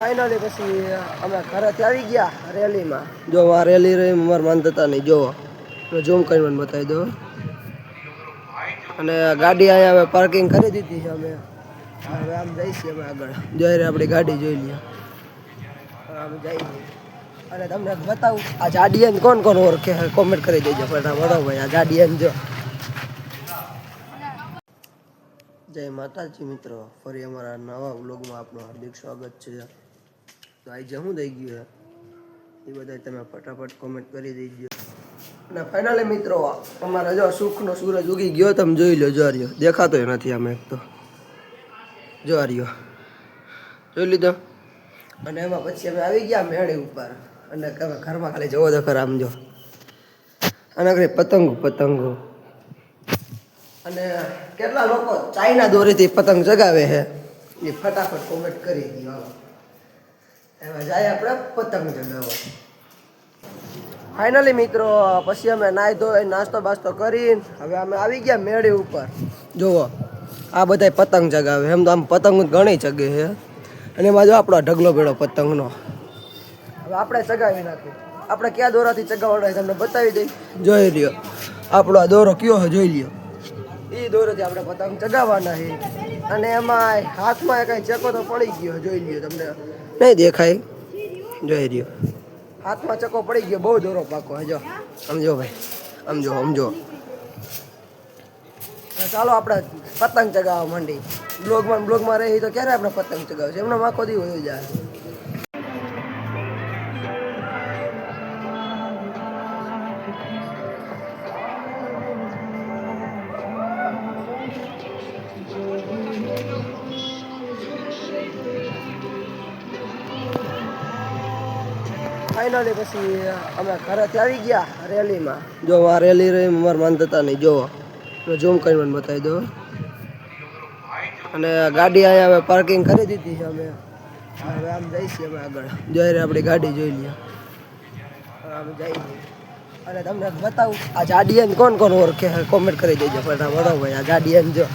Finally પછી અમે ઘરેથી આવી ગયા રેલીમાં. જો આ રેલી રહી અમારે માનતા નહીં. જોવો ઝૂમ કરીને મને બતાવી દો. અને ગાડી અહીંયા હવે પાર્કિંગ કરી દીધી છે અમે. હવે આમ જઈશું અમે આગળ. જોઈ આપણી ગાડી જોઈ લઈએ. આમ જઈએ અને તમને બતાવું આ જાડિયન કોણ કોણ ઓળખે કોમેન્ટ કરી દેજો ફટાફટ. ભાઈ આ જાડિયન જો. જય માતાજી મિત્રો, ફરી અમારા નવા વ્લોગમાં આપનું હાર્દિક સ્વાગત છે. તો આજે શું થઈ ગયું એ બધા તમે ફટાફટ કોમેન્ટ કરી દેજો. અને ફાઇનલી મિત્રો અમારે જો સુખનો સૂરજ ઉગી ગયો, તમે જોઈ લો. જો રહ્યો દેખાતોય નથી આમ એક તો. જો રહ્યો જોઈ લીધો. અને એમાં પછી અમે આવી ગયા મેળે ઉપર. અને ઘરમાં ખાલી જવો તો ખરા આમ જો. અને પતંગો અને કેટલા લોકો ચાઇના દોરીથી પતંગ ચગાવે છે એ ફટાફટ કોમેન્ટ કરી દો. એમાં જાય આપણે પતંગ ચગાવવા. ફાઇનલી મિત્રો પછી અમે નાહી ધોઈ નાસ્તો બાસ્તો કરીને હવે અમે આવી ગયા મેળે ઉપર. જુઓ આ બધા પતંગ ચગાવે. એમ તો આમ પતંગ ઘણી ચગે છે. અને એમાં જો આપણો ઢગલો ભેળો પતંગનો. હવે આપણે ચગાવી નાખીએ. આપણે કયા દોરાથી ચગાવવાનો તમને બતાવી દઈ. જોઈ લ્યો આપણો આ દોરો કયો જોઈ લ્યો. એ દોરોથી આપણે પતંગ ચગાવવાના છે. અને એમાં હાથમાં કઈ ચકો તો પડી ગયો. જોઈ લ્યો તમને નહીં દેખાય. જોઈ રહ્યો હાથમાં ચકો પડી ગયો. બહુ દોરો પાકો હજો. સમજો ભાઈ સમજો. ચાલો આપણે પતંગ ચગાવવા માંડી. બ્લોગમાં રહી તો ક્યારે આપણે પતંગ ચગાવશે? એમનો આખો દી હોય જાય. ફાઇનલી પછી અમે ઘરેથી આવી ગયા રેલીમાં. જો આ રેલી રહી અમારે માનતા નહીં. જોવો ઝૂમ કરીને મને બતાવી દો. અને ગાડી અહીંયા હવે પાર્કિંગ કરી દીધી છે અમે. હવે આમ જઈશું અમે આગળ. જોઈ આપણી ગાડી જોઈ લઈએ. આમ જઈએ અને તમને બતાવું આ જાડિયન કોણ કોણ ઓળખે કોમેન્ટ કરી દેજો ફટાફટ. ભાઈ આ જાડિયન જો.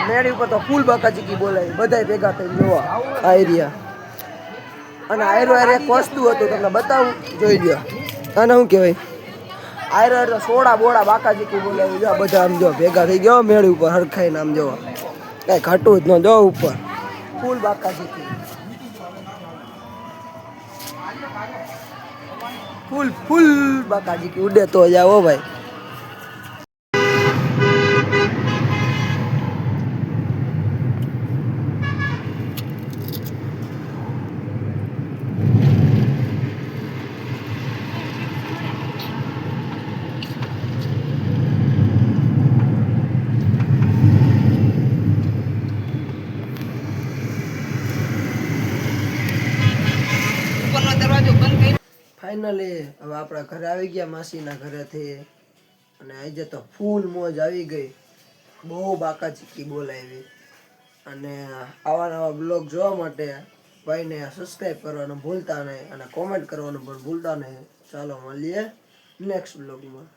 મેળી ઉપર તો ફૂલ બાકાચીકી બોલાય બધા ભેગા થઈને જોવા આ એરિયા. અને આયરો એક વસ્તુ હતું તમને બતાવું. જોઈ લો આને શું કહેવાય. આયરો સોડા બોડા બાકાચીકી બોલાવી જો. બધા આમ જો ભેગા થઈ ગયો મેળી ઉપર હરખાઈને. આમ જોવા કઈ ઘટું જ ન જો ઉપર ફૂલ બાકાચીકી. ફૂલ બાકાચીકી ઉડે તો જાઓ ભાઈ. ફાઇનલી હવે આપણા ઘરે આવી ગયા માસીના ઘરેથી. અને આજે તો ફૂલ મોજ આવી ગઈ. બહુ બાકાચીકી બોલાવી. અને આવા નવા બ્લોગ જોવા માટે ભાઈને સબસ્ક્રાઈબ કરવાનું ભૂલતા નહીં. અને કોમેન્ટ કરવાનું પણ ભૂલતા નહીં. ચાલો મળીએ નેક્સ્ટ બ્લોગમાં.